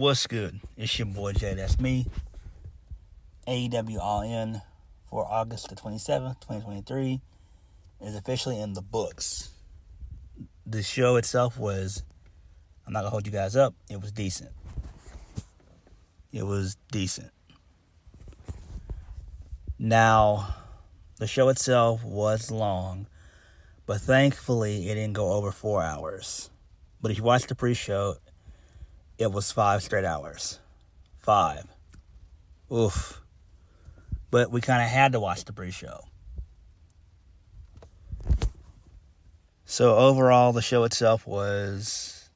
What's good? It's your boy JayThat'sMe. AEW All In for August the 27th, 2023 is officially in the books. The show itself was, I'm not going to hold you guys up, it was decent. Now, the show itself was long, but thankfully it didn't go over 4 hours. But if you watch the pre-show, it was 5 straight hours. 5. Oof. But we kind of had to watch the pre-show. So overall, the show itself was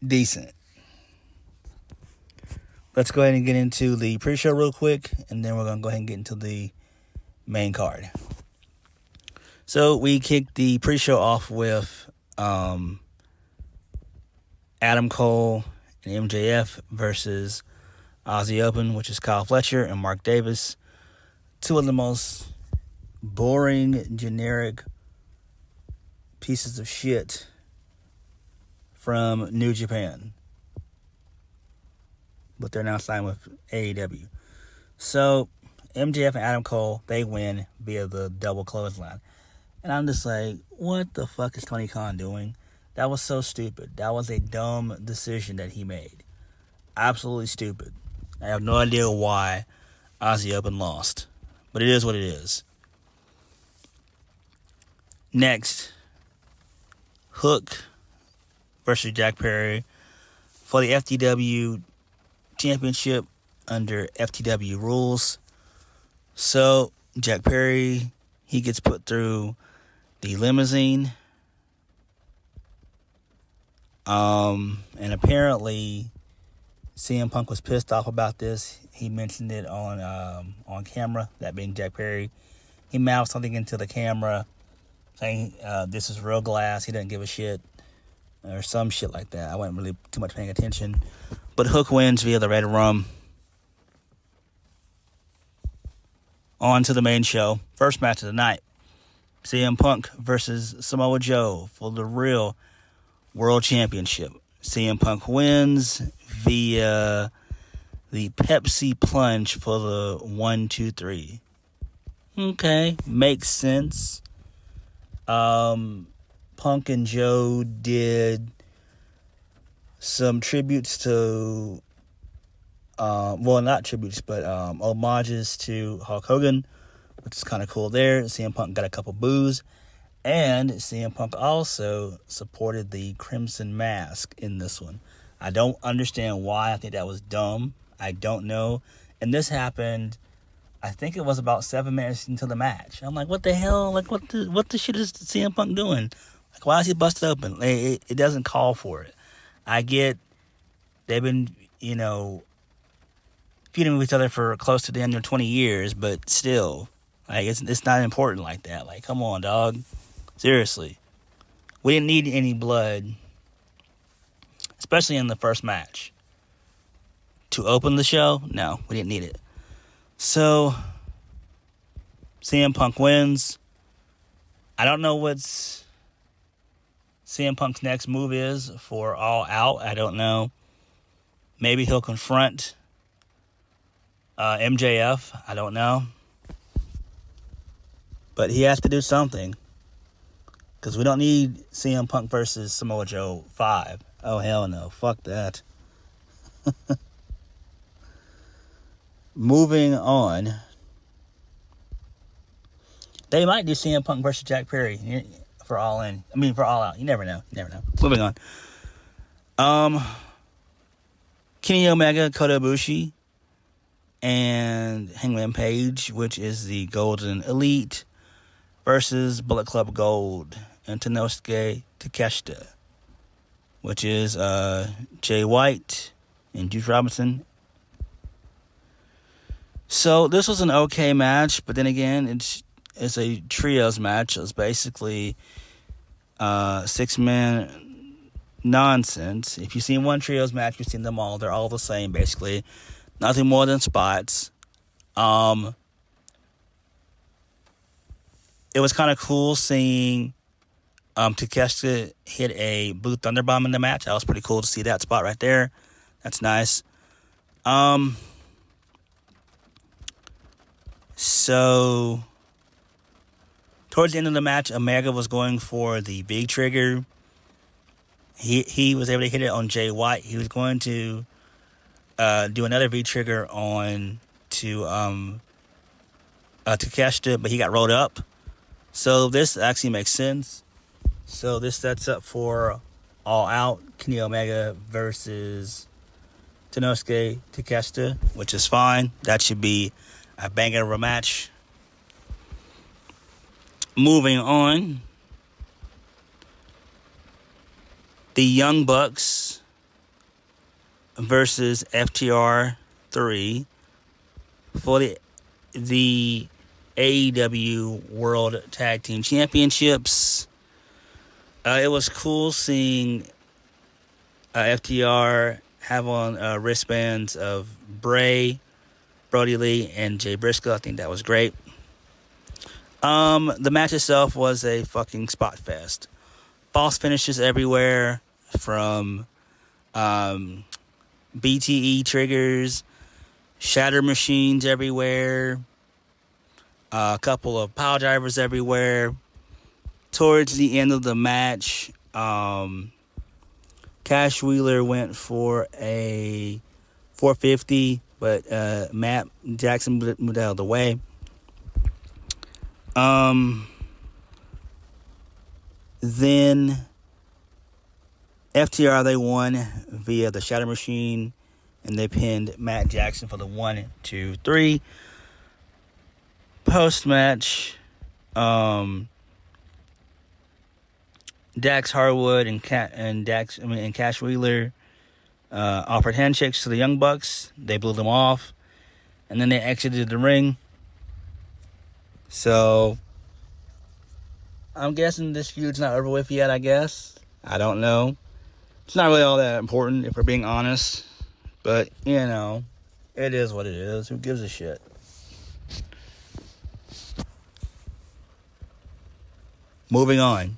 decent. Let's go ahead and get into the pre-show real quick, and then we're going to go ahead and get into the main card. So we kicked the pre-show off with Adam Cole and MJF versus Aussie Open, which is Kyle Fletcher and Mark Davis. Two of the most boring, generic pieces of shit from New Japan. But they're now signed with AEW. So, MJF and Adam Cole, they win via the double clothesline. And I'm just like, what the fuck is Tony Khan doing? That was so stupid. That was a dumb decision that he made. Absolutely stupid. I have no idea why Aussie Open lost. But it is what it is. Next, Hook versus Jack Perry for the FTW Championship under FTW rules. So, Jack Perry, he gets put through the limousine. And apparently CM Punk was pissed off about this. He mentioned it on camera, that being Jack Perry. He mouthed something into the camera saying this is real glass. He doesn't give a shit or some shit like that. I wasn't really too much paying attention. But Hook wins via the Red Rum. On to the main show. First match of the night. CM Punk versus Samoa Joe for the real World Championship. CM Punk wins via the Pepsi plunge for the 1, 2, 3. Okay, makes sense. Punk and Joe did some tributes to, not tributes, but homages to Hulk Hogan, which is kind of cool there. CM Punk got a couple boos. And CM Punk also supported the Crimson Mask in this one. I don't understand why. I think that was dumb. I don't know. And this happened, I think it was about 7 minutes into the match. I'm like, what the hell? Like, what the shit is CM Punk doing? Like, why is he busted open? It doesn't call for it. I get they've been, feuding with each other for close to damn near 20 years, but still, like, it's not important like that. Like, come on, dog. Seriously. We didn't need any blood, especially in the first match. To open the show, no, we didn't need it. So, CM Punk wins. I don't know what CM Punk's next move is for All Out. I don't know. Maybe he'll confront MJF. I don't know. But he has to do something. Because we don't need CM Punk versus Samoa Joe 5. Oh, hell no. Fuck that. Moving on. They might do CM Punk versus Jack Perry for All In. For All Out. You never know. Moving on. Kenny Omega, Kota Ibushi, and Hangman Page, which is the Golden Elite, versus Bullet Club Gold and Tanosuke Takeshita, which is Jay White and Juice Robinson. So this was an okay match, but then again, it's a trios match. It's basically 6-man nonsense. If you've seen one trios match, you've seen them all. They're all the same, basically. Nothing more than spots. It was kind of cool seeing Takeshita hit a Blue Thunder Bomb in the match. That was pretty cool to see that spot right there. That's nice. So towards the end of the match, Omega was going for the big trigger. He was able to hit it on Jay White. He was going to do another V trigger on to Takeshita, but he got rolled up. So this actually makes sense. So this sets up for All Out, Kenny Omega versus Tenosuke Takeshita, which is fine. That should be a banger of a match. Moving on, the Young Bucks versus FTR 3 for the AEW World Tag Team Championships. It was cool seeing FTR have on wristbands of Bray, Brody Lee, and Jay Briscoe. I think that was great. The match itself was a fucking spot fest. False finishes everywhere, from BTE triggers, shatter machines everywhere, a couple of pile drivers everywhere. Towards the end of the match, Cash Wheeler went for a 450, but Matt Jackson moved out of the way. Then FTR, they won via the Shatter Machine, and they pinned Matt Jackson for the 1, 2, 3. Post-match, Dax Harwood and Cash Wheeler offered handshakes to the Young Bucks. They blew them off, and then they exited the ring. So I'm guessing this feud's not over with yet, I guess. I don't know. It's not really all that important, if we're being honest. But, you know, it is what it is. Who gives a shit? Moving on.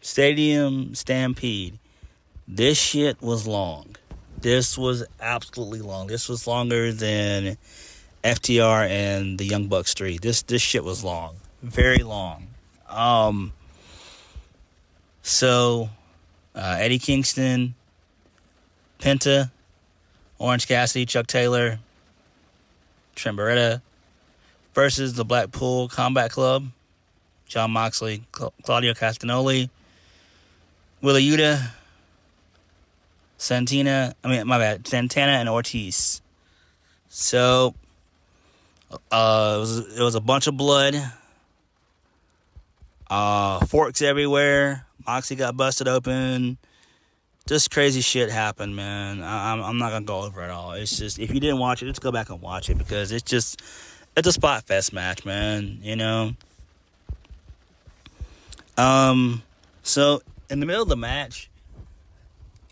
Stadium Stampede. This shit was long. This was absolutely long. This was longer than FTR and the Young Bucks 3. This shit was long. Very long. So Eddie Kingston, Penta, Orange Cassidy, Chuck Taylor, Trent Beretta versus the Blackpool Combat Club, Jon Moxley, Claudio Castagnoli, Willa Yuta, Santana and Ortiz. So it was a bunch of blood, forks everywhere. Moxley got busted open. Just crazy shit happened, man. I'm not gonna go over it all. It's just, if you didn't watch it, just go back and watch it, because it's a spot fest match, man. You know. So in the middle of the match,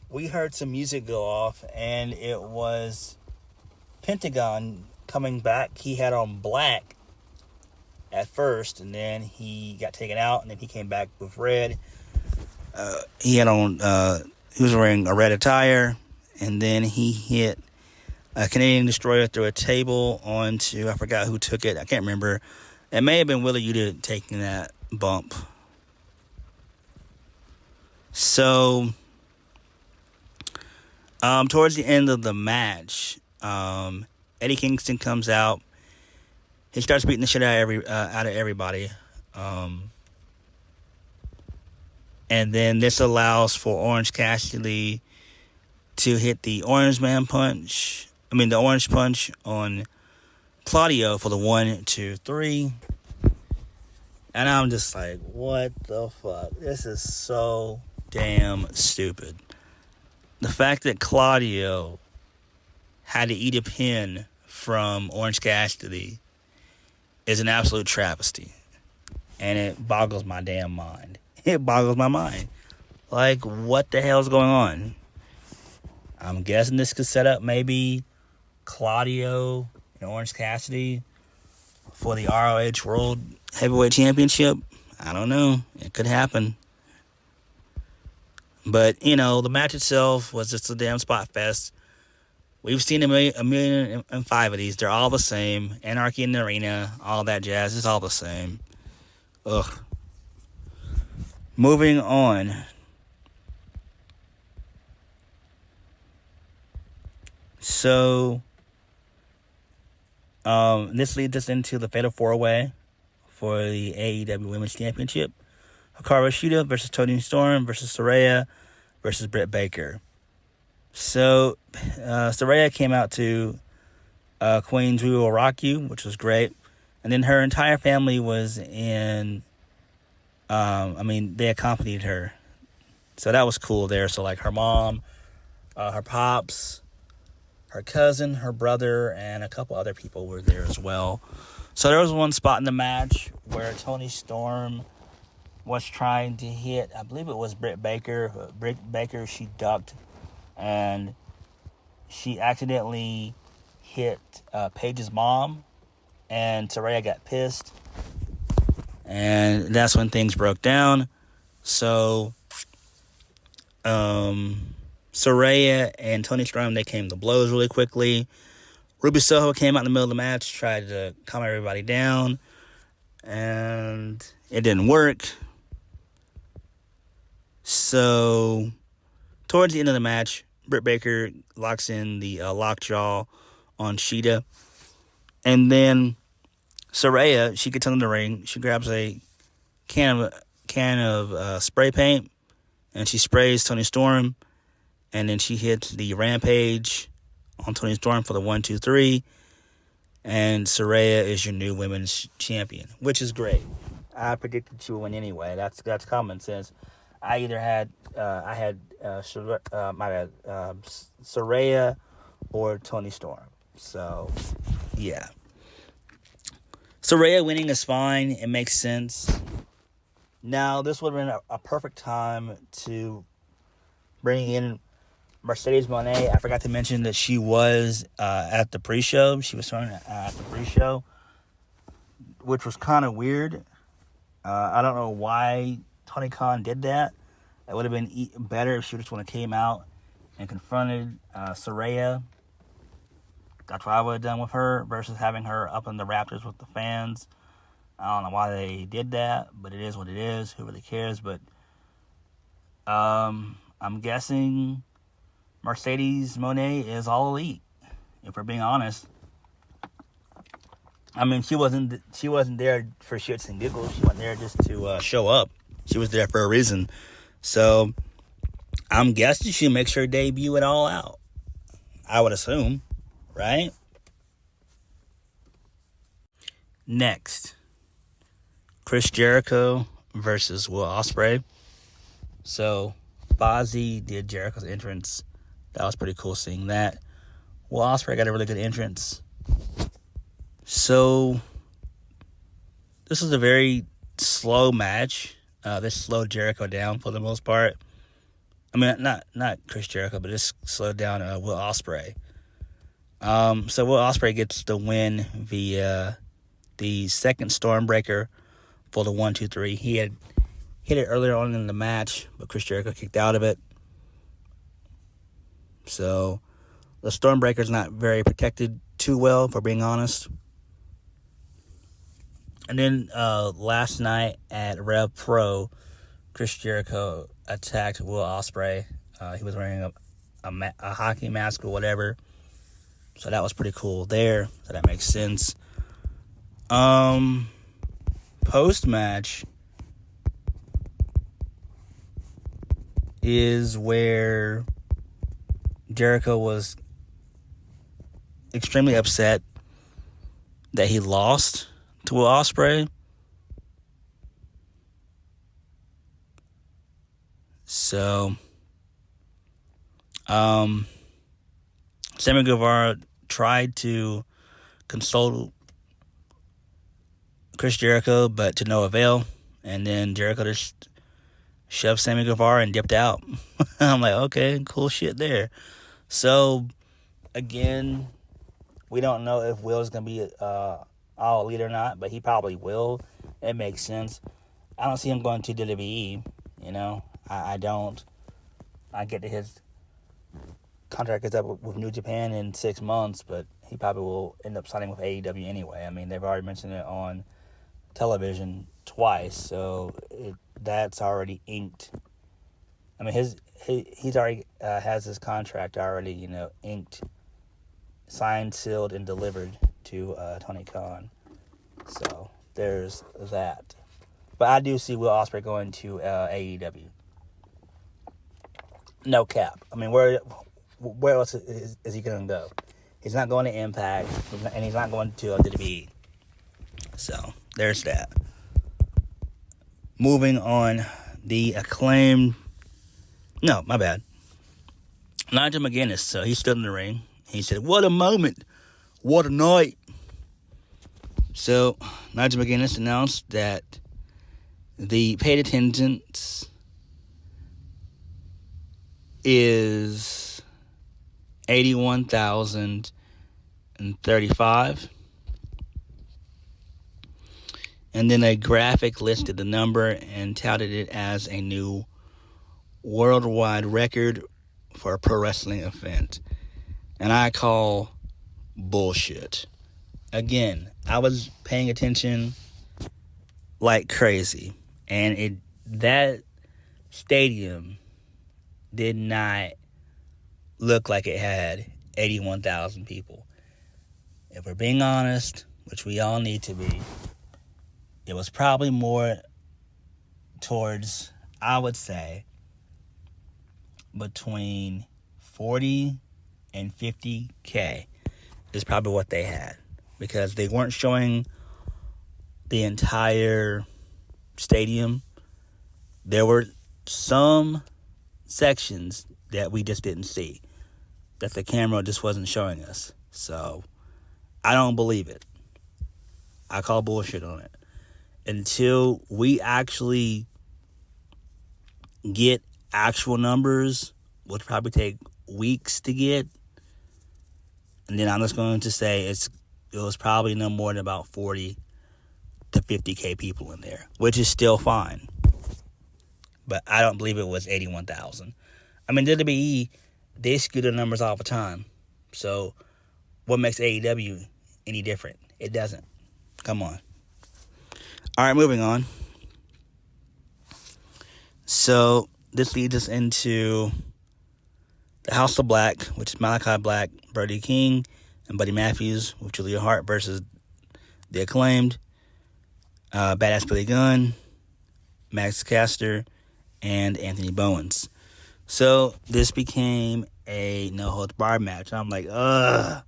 we heard some music go off, and it was Pentagon coming back. He had on black at first, and then he got taken out, and then he came back with red. He was wearing a red attire, and then he hit a Canadian Destroyer through a table onto, I forgot who took it. I can't remember. It may have been Willa Yuta taking that bump. So, towards the end of the match, Eddie Kingston comes out. He starts beating the shit out of everybody. And then this allows for Orange Cassidy to hit the Orange Punch on Claudio for the 1, 2, 3. And I'm just like, what the fuck? This is so damn stupid. The fact that Claudio had to eat a pin from Orange Cassidy is an absolute travesty. And it boggles my damn mind. It boggles my mind. Like, what the hell's going on? I'm guessing this could set up maybe Claudio and Orange Cassidy for the ROH World Heavyweight Championship. I don't know. It could happen. But, the match itself was just a damn spot fest. We've seen a million and five of these. They're all the same. Anarchy in the Arena, all that jazz. It's all the same. Ugh. Moving on. So, this leads us into the Fatal 4-Way for the AEW Women's Championship. Hikaru Shida versus Toni Storm versus Saraiya versus Britt Baker. So, Saraiya came out to Queen's We Will Rock You, which was great. And then her entire family was in, they accompanied her. So that was cool there. So, like, her mom, her pops, her cousin, her brother, and a couple other people were there as well. So there was one spot in the match where Toni Storm was trying to hit, I believe it was Britt Baker. Britt Baker, she ducked, and she accidentally hit Paige's mom, and Saraiya got pissed. And that's when things broke down. So, Saraiya and Toni Storm, they came to blows really quickly. Ruby Soho came out in the middle of the match, tried to calm everybody down, and it didn't work. So, towards the end of the match, Britt Baker locks in the lockjaw on Shida. And then Saraiya, she gets in the ring. She grabs a can of spray paint, and she sprays Toni Storm. And then she hits the Rampage on Toni Storm for the 1-2-3. And Saraiya is your new women's champion, which is great. I predicted she would win anyway. That's common sense. I either had Saraiya or Toni Storm. So, yeah. Saraiya winning is fine. It makes sense. Now, this would have been a perfect time to bring in Mercedes Mone. I forgot to mention that she was at the pre-show. She was thrown at the pre-show, which was kind of weird. I don't know why Tony Khan did that. It would have been better if she just would have came out and confronted Saraiya. That's what I would have done with her versus having her up in the Raptors with the fans. I don't know why they did that, but it is what it is. Who really cares? But I'm guessing Mercedes Mone is all elite, if we're being honest. I mean, she wasn't there for shits and giggles. She wasn't there just to show up. She was there for a reason. So, I'm guessing she makes her debut at All Out. I would assume, right? Next, Chris Jericho versus Will Ospreay. So, Fozzy did Jericho's entrance. That was pretty cool seeing that. Will Ospreay got a really good entrance. So, this was a very slow match. This slowed Jericho down for the most part. I mean, not Chris Jericho, but this slowed down Will Ospreay. So Will Ospreay gets the win via the second Stormbreaker for the 1-2-3. He had hit it earlier on in the match, but Chris Jericho kicked out of it. So the Stormbreaker's not very protected too well, for being honest. And then last night at Rev Pro, Chris Jericho attacked Will Ospreay. He was wearing a hockey mask or whatever. So that was pretty cool there. So that makes sense. Post-match is where Jericho was extremely upset that he lost to Will Ospreay. So, Sammy Guevara tried to console Chris Jericho, but to no avail. And then Jericho just shoved Sammy Guevara and dipped out. I'm like, okay, cool shit there. So, again, we don't know if Will's going to be all elite or not, but he probably will. It makes sense. I don't see him going to WWE, you know. I don't. I get that his contract is up with New Japan in 6 months, but he probably will end up signing with AEW anyway. I mean, they've already mentioned it on television twice, so that's already inked. I mean, he's already has his contract already, you know, inked, signed, sealed, and delivered to Tony Khan. So there's that. But I do see Will Ospreay going to AEW. No cap. I mean, where else is he going to go? He's not going to Impact, and he's not going to WWE. So there's that. Moving on, the Acclaimed. No, my bad. Nigel McGuinness. So he stood in the ring. He said, "What a moment! What a night!" So Nigel McGuinness announced that the paid attendance is 81,035. And then a graphic listed the number and touted it as a new worldwide record for a pro wrestling event. And I call bullshit. Again, I was paying attention like crazy. And that stadium did not look like it had 81,000 people. If we're being honest, which we all need to be, it was probably more towards, I would say, between 40 and 50K is probably what they had. Because they weren't showing the entire stadium. There were some sections that we just didn't see, that the camera just wasn't showing us. So I don't believe it. I call bullshit on it. Until we actually get actual numbers, which probably take weeks to get, and then I'm just going to say it was probably no more than about 40 to 50K people in there, which is still fine. But I don't believe it was 81,000. I mean, WWE, they skew the numbers all the time. So what makes AEW any different? It doesn't. Come on. All right, moving on. So this leads us into the House of Black, which is Malachi Black, Brody King, and Buddy Matthews with Julia Hart versus the Acclaimed, Badass Billy Gunn, Max Caster, and Anthony Bowens. So this became a no-holds-barred match. I'm like, ugh.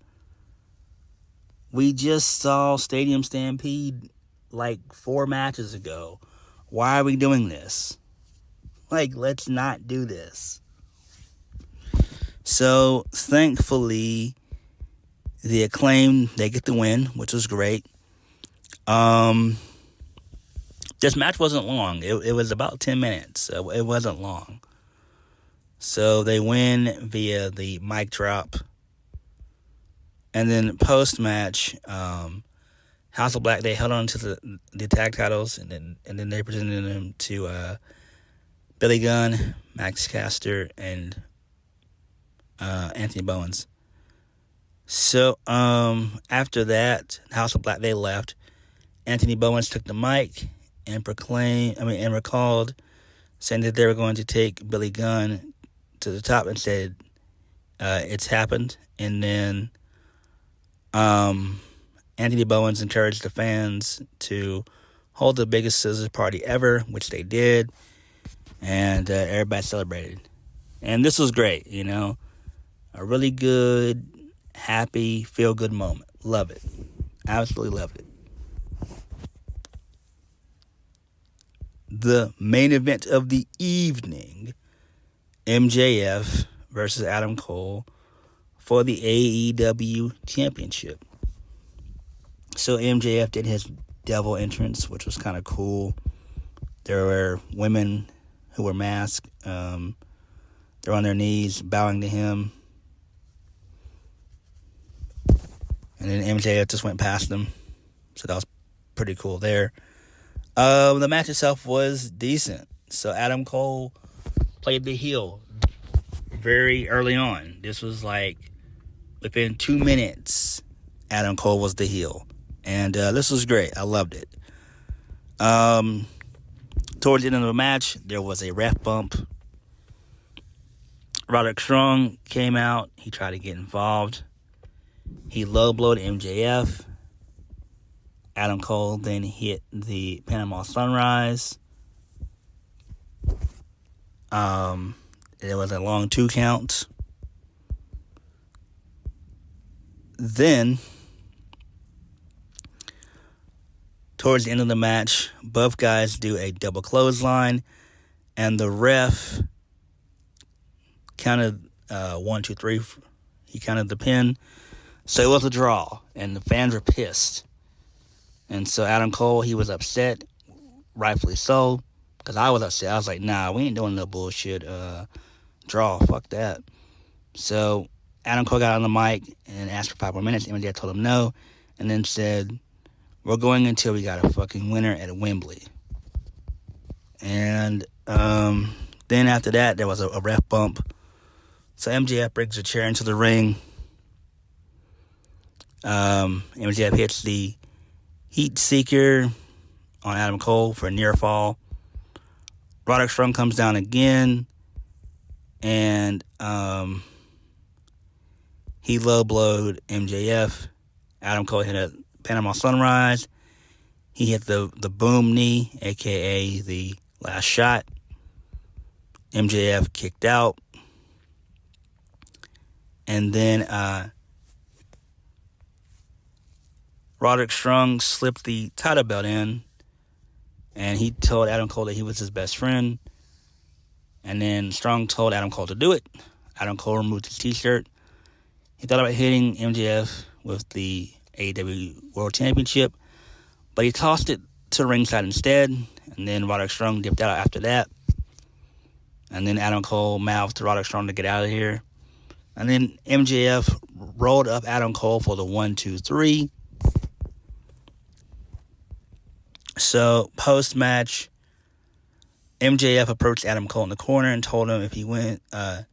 We just saw Stadium Stampede like 4 matches ago. Why are we doing this? Like, let's not do this. So, thankfully, the Acclaim, they get the win, which was great. This match wasn't long. It was about 10 minutes, so it wasn't long. So, they win via the mic drop. And then post-match, House of Black, they held on to the tag titles, and then they presented them to Billy Gunn, Max Caster, and Anthony Bowens. So after that, House of Black, they left. Anthony Bowens took the mic and recalled, saying that they were going to take Billy Gunn to the top, and said it's happened. And then Anthony Bowens encouraged the fans to hold the biggest scissors party ever, which they did, and everybody celebrated. And this was great, you know, a really good, happy, feel-good moment. Love it. Absolutely loved it. The main event of the evening, MJF versus Adam Cole for the AEW Championship. So MJF did his devil entrance, which was kind of cool. There were women who were masked. They're on their knees, bowing to him. And then MJF just went past them. So that was pretty cool there. The match itself was decent. So Adam Cole played the heel very early on. This was like within 2 minutes, Adam Cole was the heel. And this was great. I loved it. Towards the end of the match, there was a ref bump. Roderick Strong came out. He tried to get involved. He low-blowed MJF. Adam Cole then hit the Panama Sunrise. It was a long 2 count. Then, towards the end of the match, both guys do a double clothesline, and the ref counted 1, 2, 3. He counted the pin, so it was a draw, and the fans were pissed. And so Adam Cole, he was upset, rightfully so, because I was upset. I was like, nah, we ain't doing no bullshit draw. Fuck that. So Adam Cole got on the mic and asked for 5 more minutes. MJF told him no, and then said, we're going until we got a fucking winner at Wembley. And then after that, there was a ref bump. So MJF brings a chair into the ring. MJF hits the Heat Seeker on Adam Cole for a near fall. Roderick Strong comes down again, and he low-blowed MJF. Adam Cole hit a Panama Sunrise. He hit the boom knee, a.k.a. the last shot. MJF kicked out. And then Roderick Strong slipped the title belt in, and he told Adam Cole that he was his best friend. And then Strong told Adam Cole to do it. Adam Cole removed his t-shirt. He thought about hitting MJF with the AEW World Championship, but he tossed it to ringside instead, and then Roderick Strong dipped out after that. And then Adam Cole mouthed to Roderick Strong to get out of here. And then MJF rolled up Adam Cole for the 1, 2, 3. So, post-match, MJF approached Adam Cole in the corner and told him if he win, that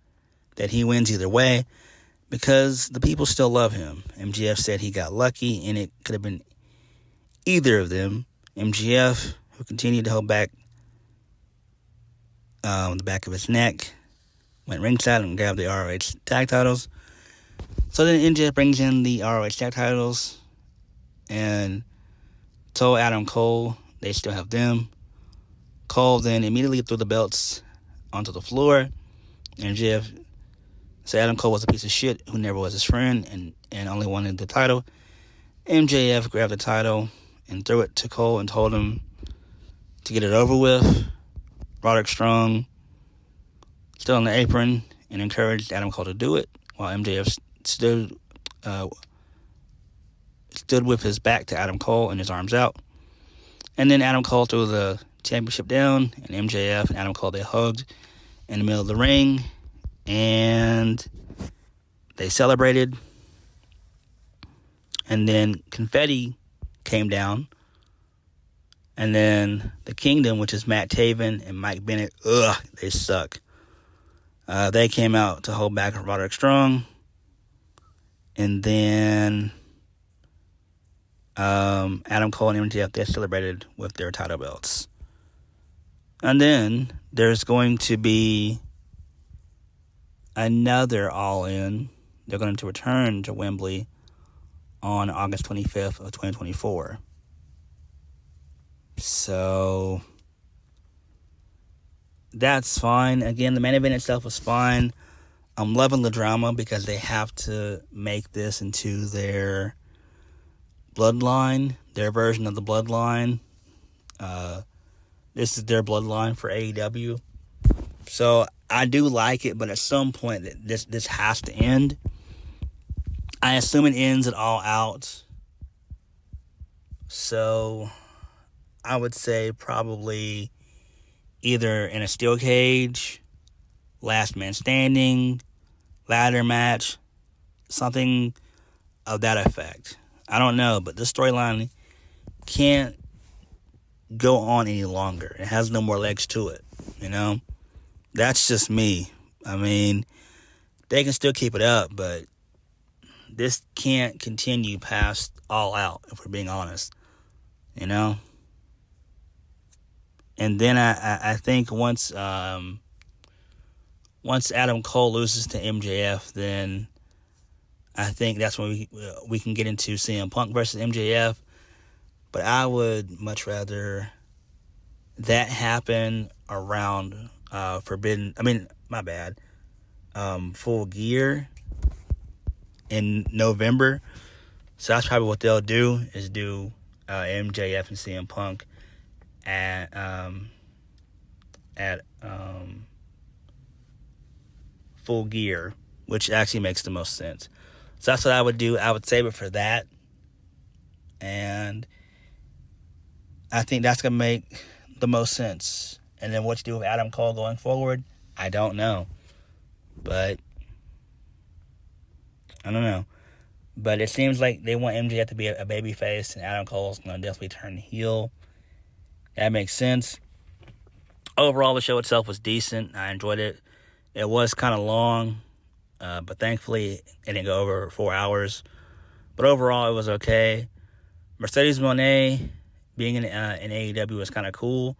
he wins either way because the people still love him. MJF said he got lucky and it could have been either of them. MJF, who continued to hold back the back of his neck, went ringside and grabbed the ROH tag titles. So then MJF brings in the ROH tag titles and told Adam Cole they still have them. Cole then immediately threw the belts onto the floor. MJF said Adam Cole was a piece of shit who never was his friend and only wanted the title. MJF grabbed the title and threw it to Cole and told him to get it over with. Roderick Strong still on the apron and encouraged Adam Cole to do it while MJF stood with his back to Adam Cole and his arms out. And then Adam Cole threw the championship down, and MJF and Adam Cole, they hugged in the middle of the ring, and they celebrated. And then confetti came down, and then the Kingdom, which is Matt Taven and Mike Bennett, they suck. They came out to hold back Roderick Strong, and then Adam Cole and MJF, they celebrated with their title belts. And then there's going to be another All-In. They're going to return to Wembley on August 25th of 2024. So that's fine. Again, the main event itself was fine. I'm loving the drama because they have to make this into their bloodline, their version of the bloodline. This is their bloodline for AEW. So I do like it, but at some point this has to end. I assume it ends at All Out. So I would say probably either in a steel cage, last man standing, ladder match, something of that effect. I don't know, but the storyline can't go on any longer. It has no more legs to it, That's just me. I mean, they can still keep it up, but this can't continue past All Out, if we're being honest, And then I think once Adam Cole loses to MJF, then I think that's when we can get into CM Punk versus MJF. But I would much rather that happen around Full Gear in November. So that's probably what they'll do, is do MJF and CM Punk at Full Gear, which actually makes the most sense. So that's what I would do. I would save it for that. And I think that's going to make the most sense. And then what you do with Adam Cole going forward, I don't know. But I don't know. But it seems like they want MJF to be a babyface, and Adam Cole's going to definitely turn heel. That makes sense. Overall, the show itself was decent. I enjoyed it. It was kind of long, but thankfully it didn't go over 4 hours. But overall, it was okay. Mercedes Mone being in AEW was kind of cool,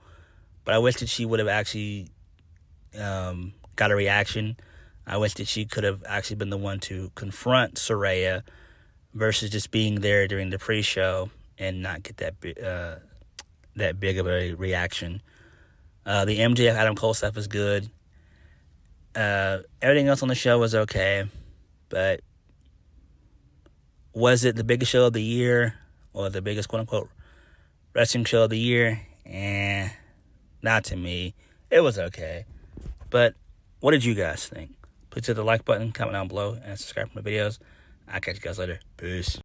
but I wish that she would have actually got a reaction. I wish that she could have actually been the one to confront Saraiya versus just being there during the pre-show and not get that big of a reaction. The MJF Adam Cole stuff is good. Everything else on the show was okay, but was it the biggest show of the year or the biggest quote-unquote wrestling show of the year? Not to me. It was okay. But what did you guys think? Please hit the like button, comment down below, and subscribe for my videos. I'll catch you guys later. Peace.